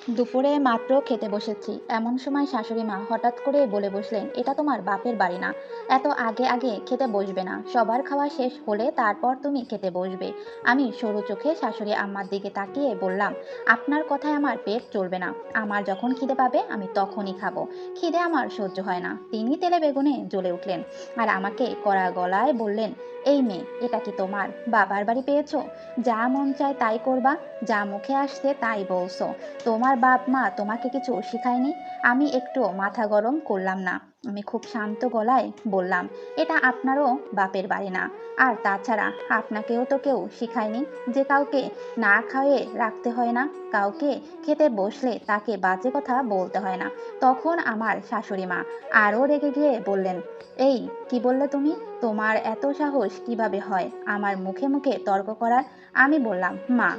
দুপুরে মাত্র খেতে বসেছি, এমন সময় শাশুড়ি মা হঠাৎ করে বলে বসলেন, এটা তোমার বাপের বাড়ি না। এত আগে আগে খেতে বসবে না, সবার খাওয়া শেষ হলে তারপর তুমি খেতে বসবে। আমি সরু চোখে শাশুড়ি আম্মার দিকে তাকিয়ে বললাম, আপনার কথায় আমার পেট চলবে না। আমার যখন খিদে পাবে আমি তখনই খাবো। খিদে আমার সহ্য হয় না। তিনি তেলে বেগুনে জ্বলে উঠলেন আর আমাকে কড়া গলায় বললেন, এই মেয়ে, এটা কি তোমার বাবার বাড়ি পেয়েছো? যা মন চায় তাই করবা, যা মুখে আসছে তাই বলছো। তোমার বাপ মা তোমাকে কিছু শিখায়নি? আমি একটু মাথা গরম করলাম না। আমি খুব শান্ত গলায় বললাম, এটা আপনারও বাপের বাড়ি না। আর তাছাড়া আপনাকেও তো কেউ শিখায়নি যে কাউকে না খাওয়িয়ে রাখতে হয় না, কাউকে খেতে বসলে তাকে বাজে কথা বলতে হয় না। তখন আমার শাশুড়ি মা আরও রেগে গিয়ে বললেন, এই, কি বললে তুমি? তোমার এত সাহস কিভাবে হয় আমার মুখে মুখে তর্ক করার? আমি বললাম, মা,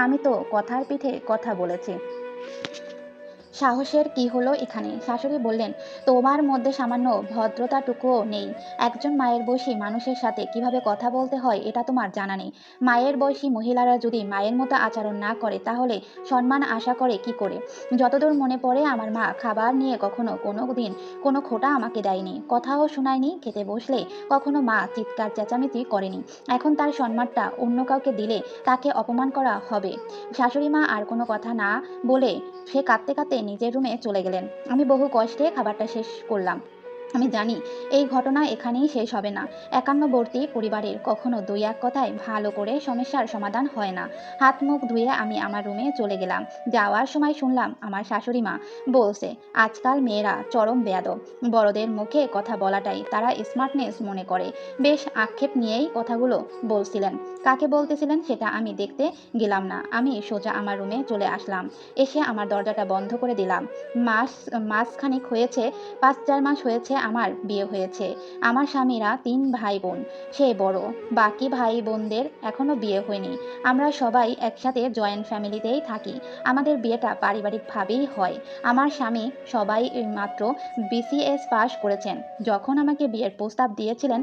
আমি তো কথার পিঠে কথা বলেছি। সাহসের কি হলো এখানে? শাশুড়ি বললেন, তোমার মধ্যে সামান্য ভদ্রতাটুকুও নেই। একজন মায়ের বয়সী মানুষের সাথে কিভাবে কথা বলতে হয় এটা তোমার জানা নেই। মায়ের বয়সী মহিলারা যদি মায়ের মতো আচরণ না করে তাহলে সম্মান আশা করে কি করে? যতদূর মনে পড়ে আমার মা খাবার নিয়ে কখনো কোনো দিন কোনো খোঁটা আমাকে দেয়নি, কথাও শোনায়নি। খেতে বসলে কখনো মা চিৎকার চেঁচামেচি করেনি। এখন তার সম্মানটা অন্য কাউকে দিলে তাকে অপমান করা হবে। শাশুড়ি মা আর কোনো কথা না বলে সে কাঁদতে কাঁদতে নিজের রুমে চলে গেলেন। আমি বহু কষ্টে খাবারটা শেষ করলাম। আমি জানি এই ঘটনা এখানেই শেষ হবে না। একান্নবর্তী পরিবারের কখনো দুই এক কথায় ভালো করে সমস্যার সমাধান হয় না। হাত মুখ ধুয়ে আমি আমার রুমে চলে গেলাম। যাওয়ার সময় শুনলাম আমার শাশুড়ি মা বলছে, আজকাল মেয়েরা চরম বেয়াদব। বড়দের মুখে কথা বলাটাই তারা স্মার্টনেস মনে করে। বেশ আক্ষেপ নিয়েই কথাগুলো বলছিলেন। কাকে বলতেছিলেন সেটা আমি দেখতে গেলাম না। আমি সোজা আমার রুমে চলে আসলাম। এসে আমার দরজাটা বন্ধ করে দিলাম। মাস মাসখানেক হয়েছে, ৫-৪ মাস হয়েছে আমার বিয়ে হয়েছে। আমার স্বামীরা ৩ ভাই বোন। সে বড়। বাকি ভাই বোনদের এখনো বিয়ে হয়নি। আমরা সবাই একসাথে জয়েন্ট ফ্যামিলিতেই থাকি। আমাদের বিয়েটা পারিবারিকভাবেই হয়। আমার স্বামী সবাই মাত্র বিসিএস পাস করেছেন। যখন আমাকে বিয়ের প্রস্তাব দিয়েছিলেন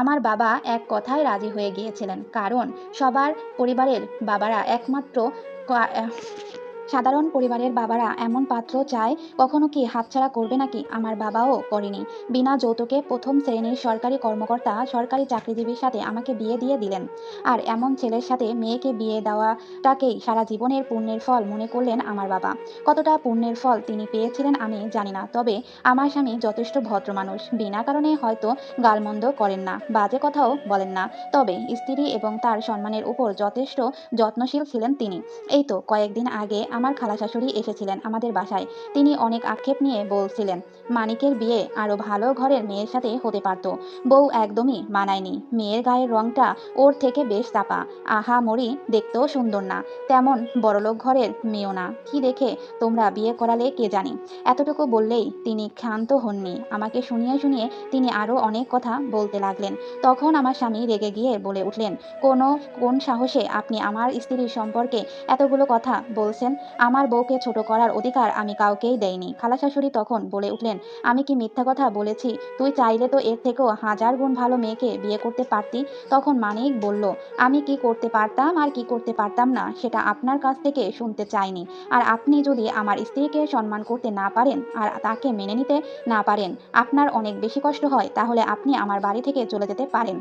আমার বাবা এক কথায় রাজি হয়ে গিয়েছিলেন। কারণ সবার পরিবারের বাবারা একমাত্র সাধারণ পরিবারের বাবারা এমন পাত্র চায়, কখনো কি হাতছাড়া করবে নাকি? আমার বাবাও করেনি। বিনা যৌতুকে প্রথম শ্রেণীর সরকারি কর্মকর্তা সরকারি চাকরিজীবীর সাথে আমাকে বিয়ে দিয়ে দিলেন। আর এমন ছেলের সাথে মেয়েকে বিয়ে দেওয়াটাকেই সারা জীবনের পুণ্যের ফল মনে করলেন আমার বাবা। কতটা পুণ্যের ফল তিনি পেয়েছিলেন আমি জানি না, তবে আমার স্বামী যথেষ্ট ভদ্র মানুষ। বিনা কারণে হয়তো গালমন্দ করেন না, বাজে কথাও বলেন না, তবে স্ত্রী এবং তার সম্মানের উপর যথেষ্ট যত্নশীল ছিলেন তিনি। এই তো কয়েকদিন আগে আমার খালা শাশুড়ি এসেছিলেন আমাদের বাসায়। তিনি অনেক আক্ষেপ নিয়ে বলছিলেন, মানিকের বিয়ে আরো ভালো ঘরের মেয়ের সাথে হতে পারত। বউ একদমই মানায়নি। মেয়ের গায়ের রংটা ওর থেকে বেশ চাপা। আহামরি দেখতেও সুন্দর না। তেমন বড়লোক ঘরের মেয়েও না। কি দেখে তোমরা বিয়ে করালে কে জানি। এতটুকু বললেই তিনি ক্ষান্ত হননি। আমাকে শুনিয়ে শুনিয়ে তিনি আরো অনেক কথা বলতে লাগলেন। তখন আমার স্বামী রেগে গিয়ে বলে উঠলেন, কোন সাহসে আপনি আমার স্ত্রীর সম্পর্কে এতগুলো কথা বলছেন? আমার বউকে ছোট করার অধিকার আমি কাউকেই দেইনি। খালা শাশুড়ি তখন বলে উঠলেন, আমি কি মিথ্যা কথা বলেছি? তুই চাইলে তো এর থেকেও ১০০০ গুণ ভালো মেয়েকে বিয়ে করতে পারতি। তখন মানিক বলল, আমি কি করতে পারতাম আর কি করতে পারতাম না সেটা আপনার কাছ থেকে শুনতে চাইনি। আর আপনি যদি আমার স্ত্রীকে সম্মান করতে না পারেন আর তাকে মেনে নিতে না পারেন, আপনার অনেক বেশি কষ্ট হয়, তাহলে আপনি আমার বাড়ি থেকে চলে যেতে পারেন।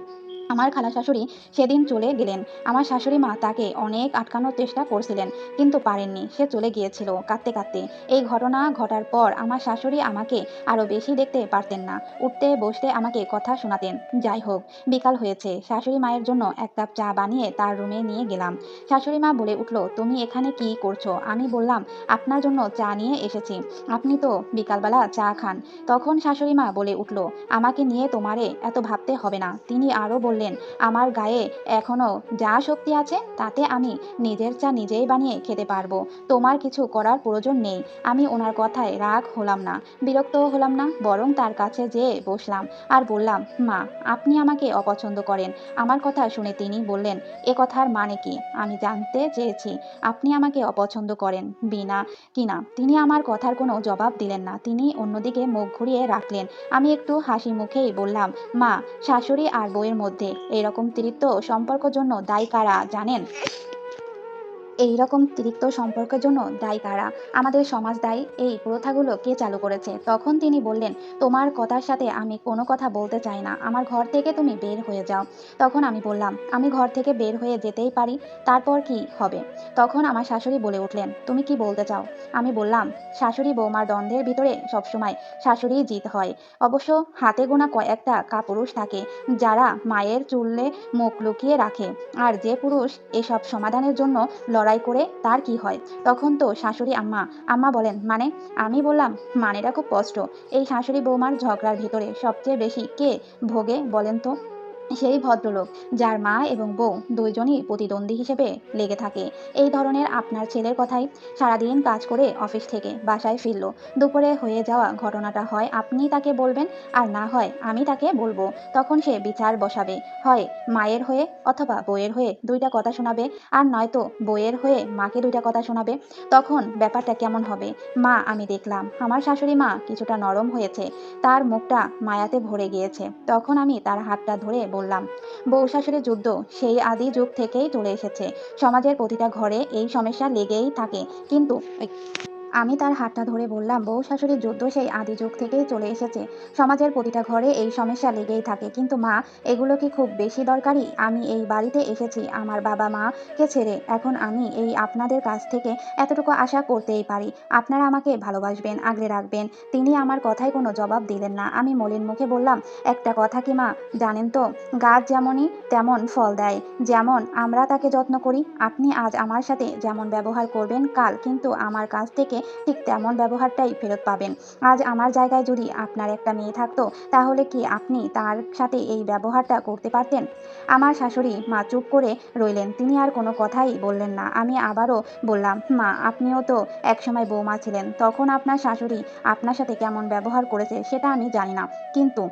আমার খালা শাশুড়ি সেদিন চলে গেলেন। আমার শাশুড়ি মা তাকে অনেক আটকানোর চেষ্টা করছিলেন, কিন্তু পারেননি। সে চলে গিয়েছিল কাঁদতে কাঁদতে। এই ঘটনা ঘটার পর আমার শাশুড়ি আমাকে আরো বেশি দেখতে পারতেন না। উঠতে বসতে আমাকে কথা শোনাতেন। যাই হোক, বিকাল হয়েছে। শাশুড়ি মায়ের জন্য এক কাপ চা বানিয়ে তার রুমে নিয়ে গেলাম। শাশুড়ি মা বলে উঠল, তুমি এখানে কি করছো? আমি বললাম, আপনার জন্য চা নিয়ে এসেছি। আপনি তো বিকালবেলা চা খান। তখন শাশুড়ি মা বলে উঠল, আমাকে নিয়ে তোমারে এত ভাবতে হবে না। তিনি আরও বললেন, আমার গায়ে এখনো যা শক্তি আছে তাতে আমি নিজের চা নিজেই বানিয়ে খেতে পারবো। তোমার কিছু করার প্রয়োজন নেই। আমি ওনার কথায় রাগ হলাম না, বিরক্তও হলাম না, বরং তার কাছে যেয়ে বসলাম আর বললাম, মা, আপনি আমাকে অপছন্দ করেন। আমার কথা শুনে তিনি বললেন, এ কথার মানে কি? আমি জানতে চেয়েছি আপনি আমাকে অপছন্দ করেন বিনা কিনা। তিনি আমার কথার কোনো জবাব দিলেন না। তিনি অন্যদিকে মুখ ঘুরিয়ে রাখলেন। আমি একটু হাসি মুখেই বললাম, মা, শাশুড়ি আর বউয়ের মধ্যে এরকম তৃতীয় সম্পর্কের জন্য দায়ী কারা জানেন? এই রকম তিক্ত সম্পর্কের জন্য দায়ী কারা? আমাদের সমাজ দায়ী। এই প্রথাগুলো কে চালু করেছে? তখন তিনি বললেন, তোমার কথার সাথে আমি কোনো কথা বলতে চাই না। আমার ঘর থেকে তুমি বের হয়ে যাও। তখন আমি বললাম, আমি ঘর থেকে বের হয়ে যেতেই পারি, তারপর কি হবে? তখন আমার শাশুড়ি বলে উঠলেন, তুমি কি বলতে চাও? আমি বললাম, শাশুড়ি বৌমার দ্বন্দ্বের ভিতরে সবসময় শাশুড়িই জিত হয়। অবশ্য হাতে গোনা কয়েকটা কাপুরুষ থাকে যারা মায়ের চুলে মুখ লুকিয়ে রাখে। আর যে পুরুষ এসব সমাধানের জন্য লড়াই করে তার কি হয়? তখন তো শাশুড়ি আম্মা আম্মা বলেন, মানে? আমি বললাম, মানেটা খুব স্পষ্ট। এই শাশুড়ি বৌমার ঝগড়ার ভিতরে সবচেয়ে বেশি কে ভোগে বলেন তো? সেই ভদ্রলোক, যার মা এবং বউ দুইজনই প্রতিদ্বন্দ্বী হিসেবে লেগে থাকে। এই ধরনের আপনার ছেলের কথাই, সারাদিন কাজ করে অফিস থেকে বাসায় ফিরল, দুপুরে হয়ে যাওয়া ঘটনাটা হয় আপনি তাকে বলবেন, আর না হয় আমি তাকে বলবো। তখন সে বিচার বসাবে, হয় মায়ের হয়ে অথবা বউয়ের হয়ে দুইটা কথা শোনাবে, আর নয়তো বউয়ের হয়ে মাকে দুইটা কথা শোনাবে। তখন ব্যাপারটা কেমন হবে? মা, আমি দেখলাম আমার শাশুড়ি মা কিছুটা নরম হয়েছে, তার মুখটা মায়াতে ভরে গিয়েছে। তখন আমি তার হাতটা ধরে বললাম, বউ শাশুড়ির যুদ্ধ সেই আদি যুগ থেকেই চলে এসেছে। সমাজের প্রতিটা ঘরে এই সমস্যা লেগেই থাকে। কিন্তু আমি তার হাতটা ধরে বললাম, বউ শাশুড়ির যুদ্ধ সেই আদি যুগ থেকেই চলে এসেছে। সমাজের প্রতিটা ঘরে এই সমস্যা লেগেই থাকে। কিন্তু মা, এগুলো কি খুব বেশি দরকারি? আমি এই বাড়িতে এসেছি আমার বাবা মাকে ছেড়ে। এখন আমি এই আপনাদের কাছ থেকে এতটুকু আশা করতেই পারি, আপনারা আমাকে ভালোবাসবেন, আগলে রাখবেন। তিনি আমার কথায় কোনো জবাব দিলেন না। আমি মলিন মুখে বললাম, একটা কথা কি মা, জানেন তো, গাছ যেমনই তেমন ফল দেয়। যেমন আমরা তাকে যত্ন করি, আপনি আজ আমার সাথে যেমন ব্যবহার করবেন, কাল কিন্তু আমার কাছ থেকে ঠিক তেমন ব্যবহারটাই ফেরত পাবেন। আজ আমার জায়গায় যদি আপনার একটা মেয়ে থাকতো, তাহলে কি আপনি তার সাথে এই ব্যবহারটা করতে পারতেন? আমার শাশুড়ি মা চুপ করে রইলেন, তিনি আর কোনো কথাই বললেন না। আমি আবারও বললাম, মা, আপনিও তো একসময় বৌমা ছিলেন, তখন আপনার শাশুড়ি আপনার সাথে কেমন ব্যবহার করেছে সেটা আমি জানি না, কিন্তু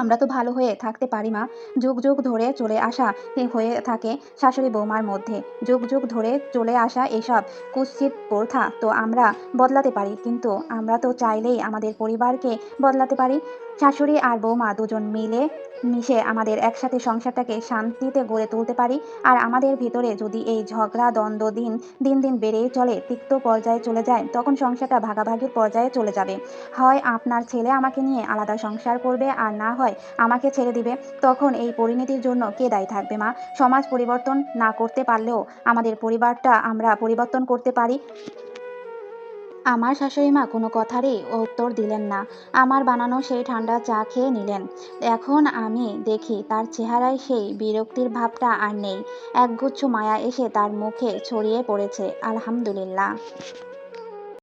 আমরা তো ভালো হয়ে থাকতে পারি মা। যুগ যুগ ধরে চলে আসা হয়ে থাকে শাশুড়ি বৌমার মধ্যে। যুগ যুগ ধরে চলে আসা এসব কুৎসিত প্রথা তো আমরা বদলাতে পারি, কিন্তু আমরা তো চাইলেই আমাদের পরিবারকে বদলাতে পারি। শাশুড়ি আর বৌমা দুজন মিলে মিশে আমাদের একসাথে সংসারটাকে শান্তিতে গড়ে তুলতে পারি। আর আমাদের ভিতরে যদি এই ঝগড়া দ্বন্দ্ব দিন দিন দিন বেড়েই চলে, তিক্ত পর্যায়ে চলে যায়, তখন সংসারটা ভাগাভাগির পর্যায়ে চলে যাবে। হয় আপনার ছেলে আমাকে নিয়ে আলাদা সংসার করবে, আর না হয় আমাকে ছেড়ে দিবে। তখন এই পরিণতির জন্য কে দায়ী থাকবে মা? সমাজ পরিবর্তন না করতে পারলেও আমাদের পরিবারটা আমরা পরিবর্তন করতে পারি। আমার শাশুড়ি মা কোনো কথারই উত্তর দিলেন না। আমার বানানো সেই ঠান্ডা চা খেয়ে নিলেন। এখন আমি দেখি তার চেহারায় সেই বিরক্তির ভাবটা আর নেই। একগুচ্ছ মায়া এসে তার মুখে ছড়িয়ে পড়েছে। আলহামদুলিল্লাহ।